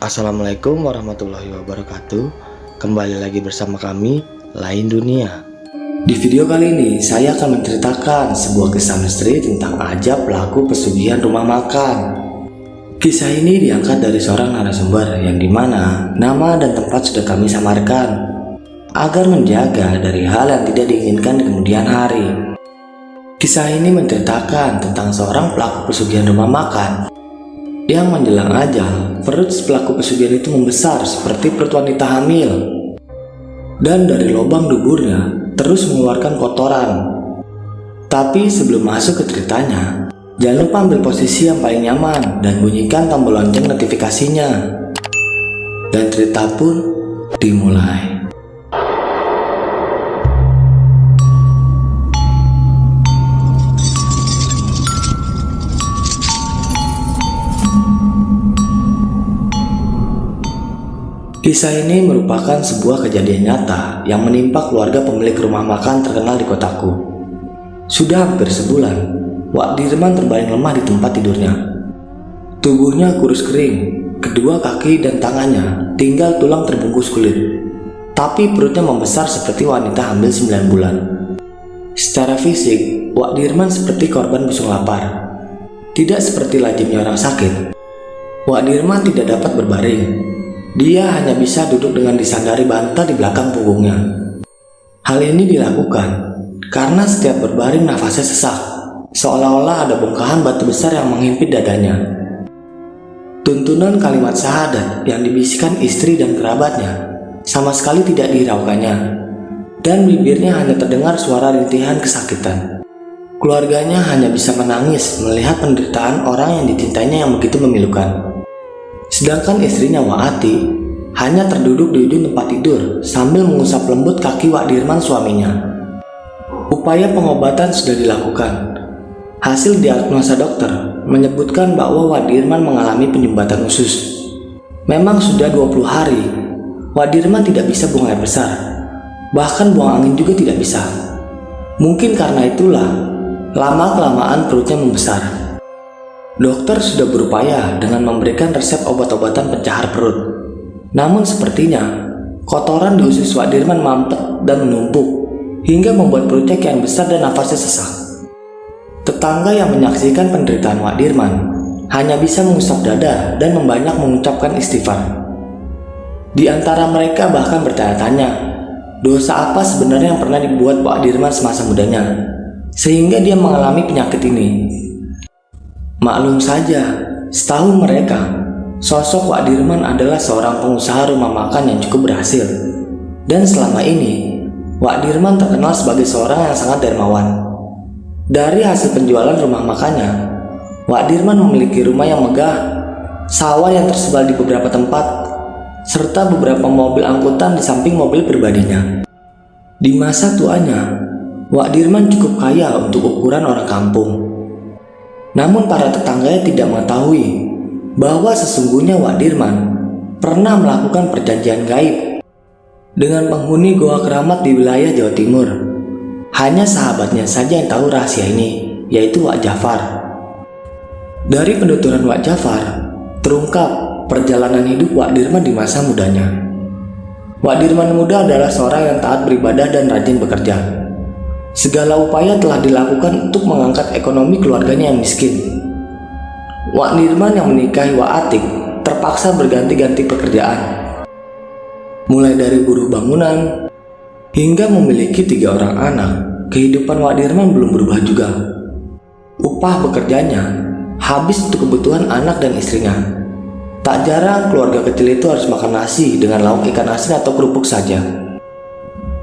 Assalamualaikum warahmatullahi wabarakatuh. Kembali lagi bersama kami, Lain Dunia. Di video kali ini saya akan menceritakan sebuah kisah misteri tentang ajab pelaku pesugihan rumah makan. Kisah ini diangkat dari seorang narasumber yang dimana nama dan tempat sudah kami samarkan agar menjaga dari hal yang tidak diinginkan di kemudian hari. Kisah ini menceritakan tentang seorang pelaku pesugihan rumah makan yang menjelang ajal, perut pelaku pesugihan itu membesar seperti perut wanita hamil, dan dari lubang duburnya terus mengeluarkan kotoran. Tapi sebelum masuk ke ceritanya, jangan lupa ambil posisi yang paling nyaman dan bunyikan tombol lonceng notifikasinya. Dan cerita pun dimulai. Kisah ini merupakan sebuah kejadian nyata yang menimpa keluarga pemilik rumah makan terkenal di kotaku. Sudah hampir sebulan, Wak Dirman terbaring lemah di tempat tidurnya. Tubuhnya kurus kering, kedua kaki dan tangannya tinggal tulang terbungkus kulit. Tapi perutnya membesar seperti wanita hamil 9 bulan. Secara fisik, Wak Dirman seperti korban busung lapar. Tidak seperti lazimnya orang sakit, Wak Dirman tidak dapat berbaring. Dia hanya bisa duduk dengan disandari bantal di belakang punggungnya. Hal ini dilakukan karena setiap berbaring nafasnya sesak, seolah-olah ada bongkahan batu besar yang menghimpit dadanya. Tuntunan kalimat syahadat yang dibisikkan istri dan kerabatnya sama sekali tidak dihiraukannya, dan bibirnya hanya terdengar suara rintihan kesakitan. Keluarganya hanya bisa menangis melihat penderitaan orang yang dicintainya yang begitu memilukan. Sedangkan istrinya Wak Ati hanya terduduk di ujung tempat tidur sambil mengusap lembut kaki Wak Dirman suaminya. Upaya pengobatan sudah dilakukan. Hasil diagnosa dokter menyebutkan bahwa Wak Dirman mengalami penyumbatan usus. Memang sudah 20 hari Wak Dirman tidak bisa buang air besar, bahkan buang angin juga tidak bisa. Mungkin karena itulah lama-kelamaan perutnya membesar. Dokter sudah berupaya dengan memberikan resep obat-obatan pencahar perut. Namun sepertinya kotoran di usus Wak Dirman mampet dan menumpuk hingga membuat perutnya kian besar dan nafasnya sesak. Tetangga yang menyaksikan penderitaan Wak Dirman hanya bisa mengusap dada dan membanyak mengucapkan istighfar. Di antara mereka bahkan bertanya-tanya, dosa apa sebenarnya yang pernah dibuat Wak Dirman semasa mudanya sehingga dia mengalami penyakit ini. Maklum saja, setahun mereka, sosok Wak Dirman adalah seorang pengusaha rumah makan yang cukup berhasil. Dan selama ini, Wak Dirman terkenal sebagai seorang yang sangat dermawan. Dari hasil penjualan rumah makannya, Wak Dirman memiliki rumah yang megah, sawah yang tersebar di beberapa tempat, serta beberapa mobil angkutan di samping mobil pribadinya. Di masa tuanya, Wak Dirman cukup kaya untuk ukuran orang kampung. Namun para tetangganya tidak mengetahui bahwa sesungguhnya Wak Dirman pernah melakukan perjanjian gaib dengan penghuni Goa Keramat di wilayah Jawa Timur. Hanya sahabatnya saja yang tahu rahasia ini, yaitu Wak Jafar. Dari penuturan Wak Jafar, terungkap perjalanan hidup Wak Dirman di masa mudanya. Wak Dirman muda adalah seorang yang taat beribadah dan rajin bekerja. Segala upaya telah dilakukan untuk mengangkat ekonomi keluarganya yang miskin. Wak Dirman yang menikahi Wak Atik terpaksa berganti-ganti pekerjaan, mulai dari buruh bangunan hingga memiliki 3 orang anak. Kehidupan Wak Dirman belum berubah juga. Upah bekerjanya habis untuk kebutuhan anak dan istrinya. Tak jarang keluarga kecil itu harus makan nasi dengan lauk ikan asin atau kerupuk saja.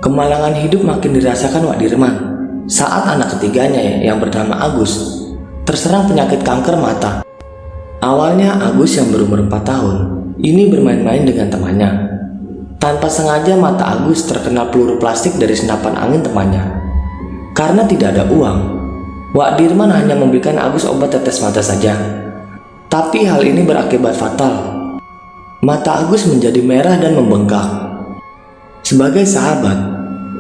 Kemalangan hidup makin dirasakan Wak Dirman saat anak ketiganya yang bernama Agus terserang penyakit kanker mata Awalnya Agus yang berumur 4 tahun ini bermain-main dengan temannya. Tanpa sengaja mata Agus terkena peluru plastik dari senapan angin temannya. Karena tidak ada uang, Wak Dirman hanya memberikan Agus obat tetes mata saja. Tapi hal ini berakibat fatal. Mata Agus menjadi merah dan membengkak. Sebagai sahabat,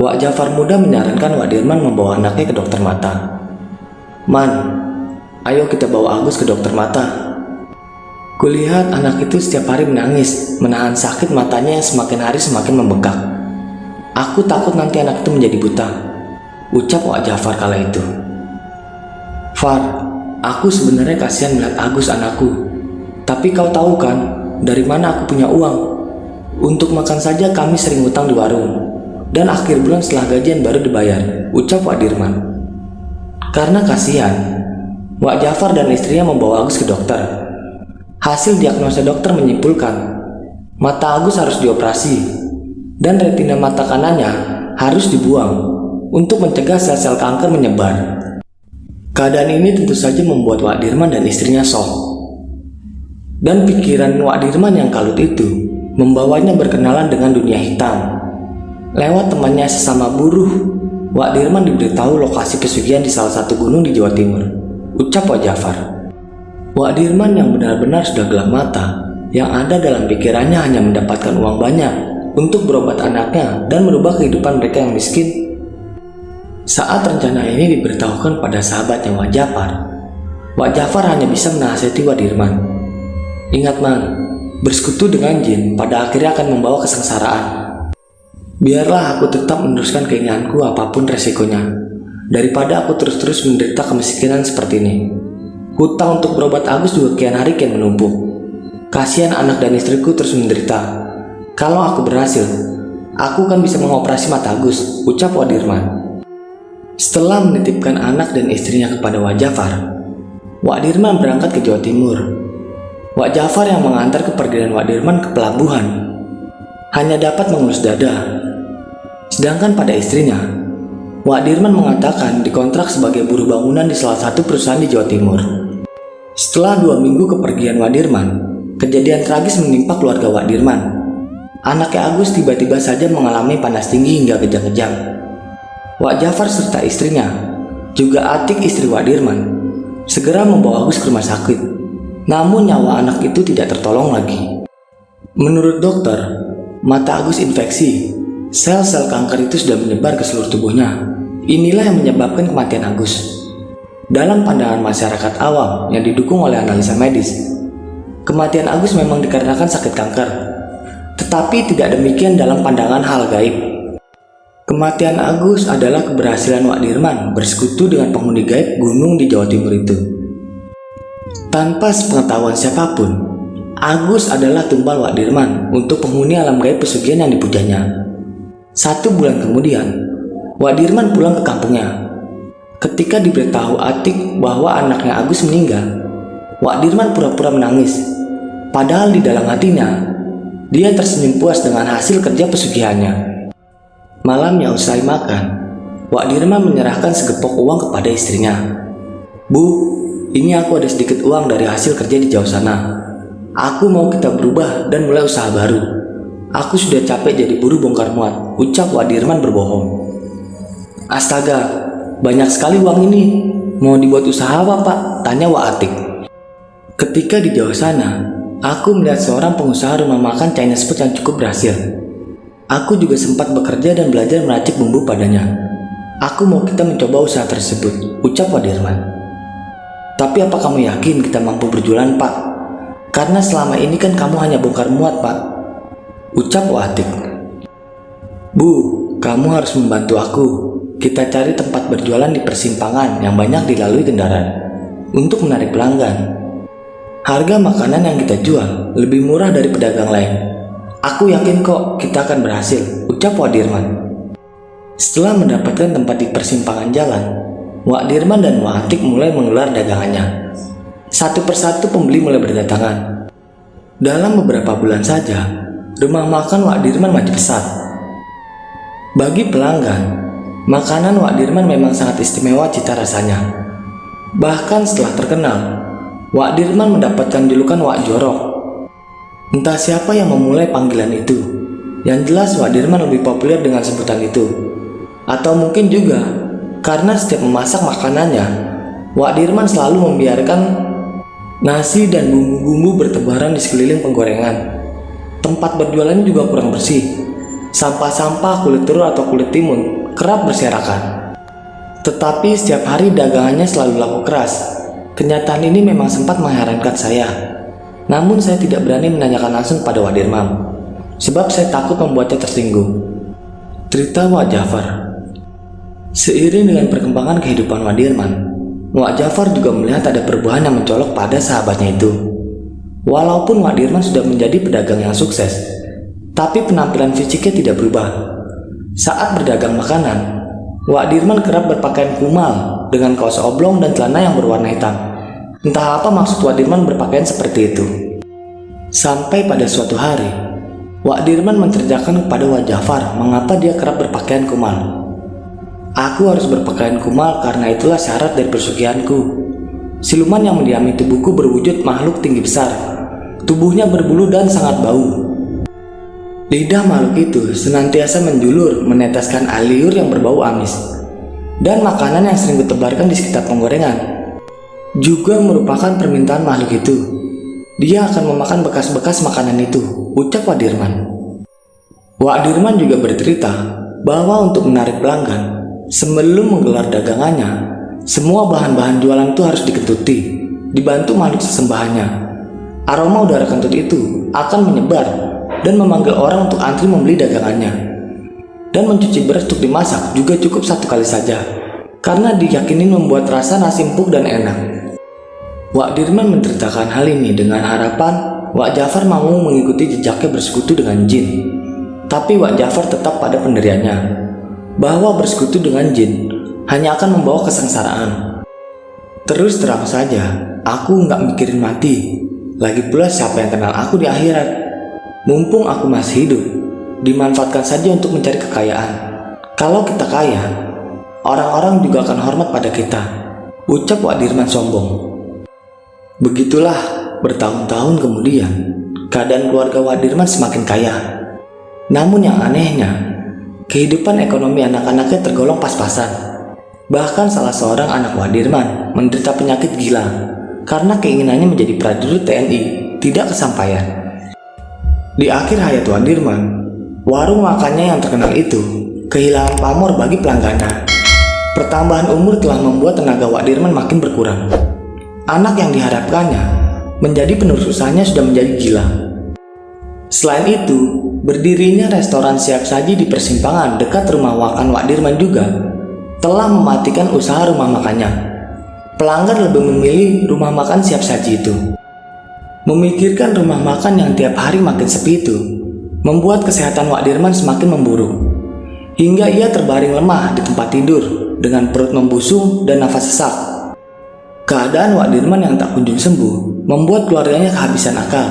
Wak Jafar muda menyarankan Wak Dirman membawa anaknya ke dokter mata. "Man, ayo kita bawa Agus ke dokter mata. Kulihat anak itu setiap hari menangis, menahan sakit matanya yang semakin hari semakin membengkak. Aku takut nanti anak itu menjadi buta," ucap Wak Jafar kala itu. "Far, aku sebenarnya kasihan melihat Agus anakku. Tapi kau tahu kan, dari mana aku punya uang? Untuk makan saja kami sering hutang di warung. Dan akhir bulan setelah gajian baru dibayar," ucap Wak Dirman. Karena kasihan, Wak Jafar dan istrinya membawa Agus ke dokter. Hasil diagnosa dokter menyimpulkan mata Agus harus dioperasi dan retina mata kanannya harus dibuang untuk mencegah sel-sel kanker menyebar. Keadaan ini tentu saja membuat Wak Dirman dan istrinya shock. Dan pikiran Wak Dirman yang kalut itu membawanya berkenalan dengan dunia hitam. Lewat temannya sesama buruh, Wak Dirman diberitahu lokasi pesugihan di salah satu gunung di Jawa Timur, ucap Wak Jafar. Wak Dirman yang benar-benar sudah gelap mata, yang ada dalam pikirannya hanya mendapatkan uang banyak untuk berobat anaknya dan merubah kehidupan mereka yang miskin. Saat rencana ini diberitahukan pada sahabatnya Wak Jafar hanya bisa menasihati Wak Dirman. "Ingat man, bersekutu dengan jin pada akhirnya akan membawa kesengsaraan. Biarlah aku tetap meneruskan keinginanku apapun resikonya, daripada aku terus-terus menderita kemiskinan seperti ini. Hutang untuk berobat Agus juga kian hari kian menumpuk. Kasihan anak dan istriku terus menderita. Kalau aku berhasil, aku kan bisa mengoperasi mata Agus," ucap Wak Dirman. Setelah menitipkan anak dan istrinya kepada Wak Jafar, Wak Dirman berangkat ke Jawa Timur. Wak Jafar yang mengantar kepergian Wak Dirman ke pelabuhan hanya dapat mengelus dada. Sedangkan pada istrinya, Wak Dirman mengatakan dikontrak sebagai buruh bangunan di salah satu perusahaan di Jawa Timur. Setelah 2 minggu kepergian Wak Dirman, kejadian tragis menimpa keluarga Wak Dirman. Anaknya Agus tiba-tiba saja mengalami panas tinggi hingga kejang-kejang. Wak Jafar serta istrinya, juga Atik istri Wak Dirman, segera membawa Agus ke rumah sakit. Namun nyawa anak itu tidak tertolong lagi. Menurut dokter, mata Agus infeksi. Sel-sel kanker itu sudah menyebar ke seluruh tubuhnya. Inilah yang menyebabkan kematian Agus. Dalam pandangan masyarakat awam yang didukung oleh analisa medis, kematian Agus memang dikarenakan sakit kanker. Tetapi tidak demikian dalam pandangan hal gaib. Kematian Agus adalah keberhasilan Wak Dirman bersekutu dengan penghuni gaib gunung di Jawa Timur itu. Tanpa sepengetahuan siapapun, Agus adalah tumbal Wak Dirman untuk penghuni alam gaib pesugihan yang dipujanya. 1 bulan kemudian, Wak Dirman pulang ke kampungnya. Ketika diberitahu Atik bahwa anaknya Agus meninggal, Wak Dirman pura-pura menangis. Padahal di dalam hatinya, dia tersenyum puas dengan hasil kerja pesugihannya. Malamnya usai makan, Wak Dirman menyerahkan segepok uang kepada istrinya. "Bu, ini aku ada sedikit uang dari hasil kerja di jauh sana. Aku mau kita berubah dan mulai usaha baru. Aku sudah capek jadi buruh bongkar muat," ucap Wak Dirman berbohong. "Astaga, banyak sekali uang ini. Mau dibuat usaha apa Pak?" tanya Wak Atik. "Ketika di jauh sana, aku melihat seorang pengusaha rumah makan Chinese food yang cukup berhasil. Aku juga sempat bekerja dan belajar meracik bumbu padanya. Aku mau kita mencoba usaha tersebut," ucap Wak Dirman. "Tapi apa kamu yakin kita mampu berjualan Pak? Karena selama ini kan kamu hanya bongkar muat Pak," ucap Wak Atik. "Bu, kamu harus membantu aku. Kita cari tempat berjualan di persimpangan yang banyak dilalui kendaraan untuk menarik pelanggan. Harga makanan yang kita jual lebih murah dari pedagang lain. Aku yakin kok kita akan berhasil," ucap Wak Dirman. Setelah mendapatkan tempat di persimpangan jalan, Wak Dirman dan Wak Atik mulai menggelar dagangannya. Satu persatu pembeli mulai berdatangan. Dalam beberapa bulan saja, rumah makan Wak Dirman maju pesat. Bagi pelanggan, makanan Wak Dirman memang sangat istimewa cita rasanya. Bahkan setelah terkenal, Wak Dirman mendapatkan julukan Wak Jorok. Entah siapa yang memulai panggilan itu. Yang jelas Wak Dirman lebih populer dengan sebutan itu. Atau mungkin juga karena setiap memasak makanannya, Wak Dirman selalu membiarkan nasi dan bumbu-bumbu bertebaran di sekeliling penggorengan. Tempat berjualannya juga kurang bersih. Sampah-sampah, kulit telur atau kulit timun kerap berserakan. Tetapi setiap hari dagangannya selalu laku keras. Kenyataan ini memang sempat mengherankan saya. Namun saya tidak berani menanyakan langsung pada Wak Dirman, sebab saya takut membuatnya tersinggung. Cerita Wak Jafar. Seiring dengan perkembangan kehidupan Wak Dirman, Wak Jafar juga melihat ada perubahan yang mencolok pada sahabatnya itu. Walaupun Wak Dirman sudah menjadi pedagang yang sukses, tapi penampilan fisiknya tidak berubah. Saat berdagang makanan, Wak Dirman kerap berpakaian kumal dengan kaos oblong dan celana yang berwarna hitam. Entah apa maksud Wak Dirman berpakaian seperti itu. Sampai pada suatu hari, Wak Dirman menceritakan kepada Wak Jafar mengapa dia kerap berpakaian kumal. Aku harus berpakaian kumal karena itulah syarat dari persugihanku. Siluman yang mendiami tubuhku berwujud makhluk tinggi besar. Tubuhnya berbulu dan sangat bau. Lidah makhluk itu senantiasa menjulur meneteskan air liur yang berbau amis. Dan makanan yang sering kutebarkan di sekitar penggorengan juga merupakan permintaan makhluk itu. Dia akan memakan bekas-bekas makanan itu, ucap Wak Dirman. Wak Dirman juga bercerita bahwa untuk menarik pelanggan, sebelum menggelar dagangannya, semua bahan-bahan jualan itu harus diketuti, dibantu makhluk sesembahannya. Aroma udara kentut itu akan menyebar dan memanggil orang untuk antri membeli dagangannya. Dan mencuci beras untuk dimasak juga cukup satu kali saja, karena diyakini membuat rasa nasi empuk dan enak. Wak Dirman menceritakan hal ini dengan harapan Wak Jafar mau mengikuti jejaknya bersekutu dengan jin. Tapi Wak Jafar tetap pada pendiriannya bahwa bersekutu dengan jin hanya akan membawa kesengsaraan. Terus terang saja, aku nggak mikirin mati. Lagi pula siapa yang kenal aku di akhirat? Mumpung aku masih hidup, dimanfaatkan saja untuk mencari kekayaan. Kalau kita kaya, orang-orang juga akan hormat pada kita, ucap Wak Dirman sombong. Begitulah bertahun-tahun kemudian, keadaan keluarga Wak Dirman semakin kaya. Namun yang anehnya, kehidupan ekonomi anak-anaknya tergolong pas-pasan. Bahkan salah seorang anak Wak Dirman menderita penyakit gila karena keinginannya menjadi prajurit TNI tidak kesampaian. Di akhir hayat Wak Dirman, warung makannya yang terkenal itu kehilangan pamor bagi pelanggannya. Pertambahan umur telah membuat tenaga Wak Dirman makin berkurang. Anak yang diharapkannya menjadi penerus usahanya sudah menjadi gila. Selain itu, berdirinya restoran siap saji di persimpangan dekat rumah makan Wak Dirman juga telah mematikan usaha rumah makannya. Pelanggan lebih memilih rumah makan siap saji itu. Memikirkan rumah makan yang tiap hari makin sepi itu membuat kesehatan Wak Dirman semakin memburuk, hingga ia terbaring lemah di tempat tidur dengan perut membusung dan nafas sesak. Keadaan Wak Dirman yang tak kunjung sembuh membuat keluarganya kehabisan akal.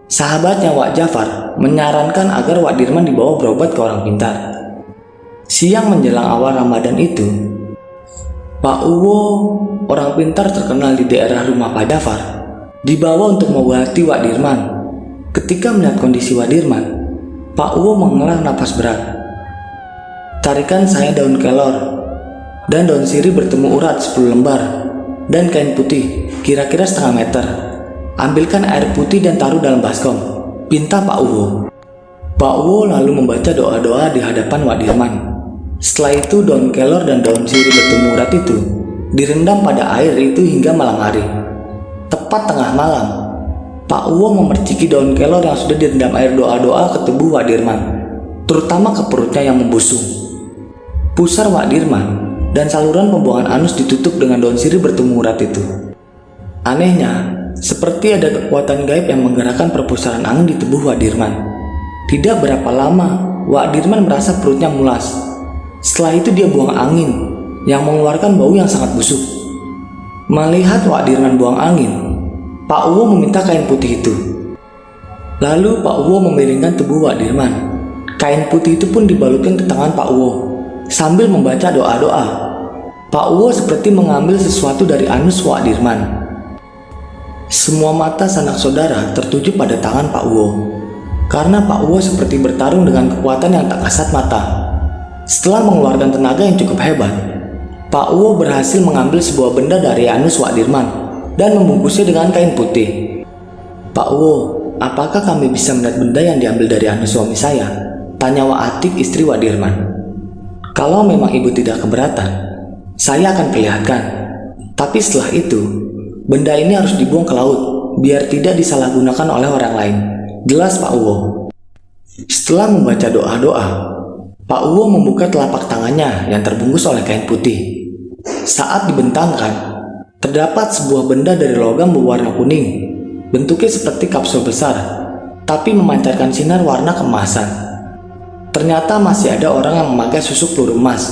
Sahabatnya Wak Jafar menyarankan agar Wak Dirman dibawa berobat ke orang pintar. Siang menjelang awal Ramadan itu, Pak Uwo, orang pintar terkenal di daerah rumah Pak Jafar, dibawa untuk mengobati Wak Dirman. Ketika melihat kondisi Wak Dirman, Pak Uwo menghela napas berat. Tarikan saya daun kelor dan daun sirih bertemu urat 10 lembar dan kain putih kira-kira setengah meter. Ambilkan air putih dan taruh dalam baskom, pinta Pak Uwo. Pak Uwo lalu membaca doa-doa di hadapan Wak Dirman. Setelah itu daun kelor dan daun sirih bertemu urat itu direndam pada air itu hingga malam hari. Tepat tengah malam, Pak Uwo memerciki daun kelor yang sudah direndam air doa-doa ke tubuh Wak Dirman, terutama ke perutnya yang membusung. Pusar Wak Dirman dan saluran pembuangan anus ditutup dengan daun sirih bertemu urat itu. Anehnya, seperti ada kekuatan gaib yang menggerakkan perputaran angin di tubuh Wak Dirman. Tidak berapa lama, Wak Dirman merasa perutnya mulas. Setelah itu dia buang angin yang mengeluarkan bau yang sangat busuk. Melihat Wak Dirman buang angin, Pak Uwo meminta kain putih itu. Lalu Pak Uwo memiringkan tubuh Wak Dirman. Kain putih itu pun dibalutkan ke tangan Pak Uwo sambil membaca doa-doa. Pak Uwo seperti mengambil sesuatu dari anus Wak Dirman. Semua mata sanak saudara tertuju pada tangan Pak Uwo, karena Pak Uwo seperti bertarung dengan kekuatan yang tak kasat mata. Setelah mengeluarkan tenaga yang cukup hebat, Pak Uwo berhasil mengambil sebuah benda dari anus Wak Dirman dan membungkusnya dengan kain putih. "Pak Uwo, apakah kami bisa melihat benda yang diambil dari anus suami saya?" tanya Wak Atik, istri Wak Dirman. "Kalau memang ibu tidak keberatan, saya akan perlihatkan. Tapi setelah itu, benda ini harus dibuang ke laut, biar tidak disalahgunakan oleh orang lain. Jelas Pak Uwo?" Setelah membaca doa-doa, Pak Uwo membuka telapak tangannya yang terbungkus oleh kain putih. Saat dibentangkan, terdapat sebuah benda dari logam berwarna kuning. Bentuknya seperti kapsul besar, tapi memancarkan sinar warna keemasan. Ternyata masih ada orang yang memakai susuk peluru emas.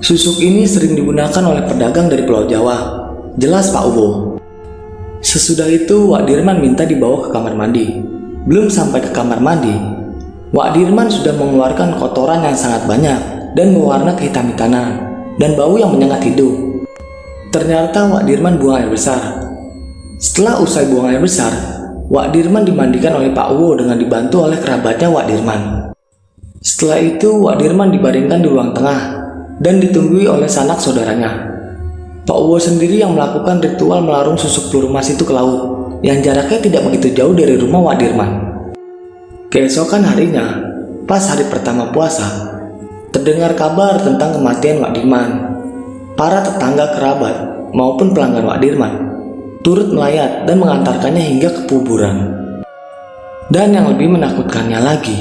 Susuk ini sering digunakan oleh pedagang dari Pulau Jawa. Jelas Pak Uwo. Sesudah itu Wak Dirman minta dibawa ke kamar mandi. Belum sampai ke kamar mandi, Wak Dirman sudah mengeluarkan kotoran yang sangat banyak dan berwarna kehitam-hitaman dan bau yang menyengat hidung. Ternyata Wak Dirman buang air besar. Setelah usai buang air besar, Wak Dirman dimandikan oleh Pak Uwo dengan dibantu oleh kerabatnya Wak Dirman. Setelah itu Wak Dirman dibaringkan di ruang tengah dan ditunggui oleh sanak saudaranya. Pak Uwo sendiri yang melakukan ritual melarung susuk peluru emas itu ke laut, yang jaraknya tidak begitu jauh dari rumah Wak Dirman. Keesokan harinya, pas hari pertama puasa, terdengar kabar tentang kematian Wak Dirman. Para tetangga, kerabat, maupun pelanggan Wak Dirman turut melayat dan mengantarkannya hingga ke kuburan. Dan yang lebih menakutkannya lagi,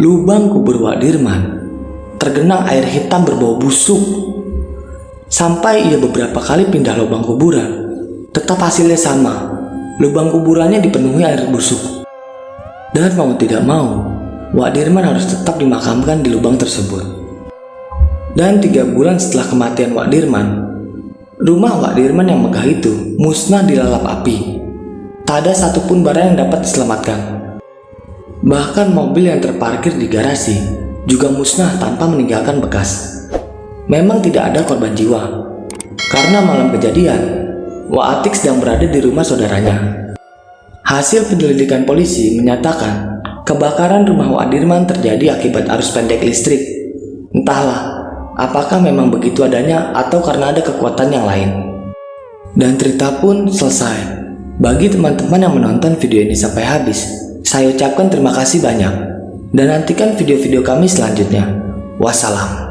lubang kubur Wak Dirman tergenang air hitam berbau busuk. Sampai ia beberapa kali pindah lubang kuburan, tetap hasilnya sama. Lubang kuburannya dipenuhi air busuk. Dan mau tidak mau, Wak Dirman harus tetap dimakamkan di lubang tersebut. Dan 3 bulan setelah kematian Wak Dirman, rumah Wak Dirman yang megah itu musnah dilalap api. Tak ada satupun barang yang dapat diselamatkan. Bahkan mobil yang terparkir di garasi juga musnah tanpa meninggalkan bekas. Memang tidak ada korban jiwa, karena malam kejadian, Wak Atik sedang berada di rumah saudaranya. Hasil penyelidikan polisi menyatakan kebakaran rumah Wak Dirman terjadi akibat arus pendek listrik. Entahlah, apakah memang begitu adanya atau karena ada kekuatan yang lain. Dan cerita pun selesai. Bagi teman-teman yang menonton video ini sampai habis, saya ucapkan terima kasih banyak. Dan nantikan video-video kami selanjutnya. Wassalam.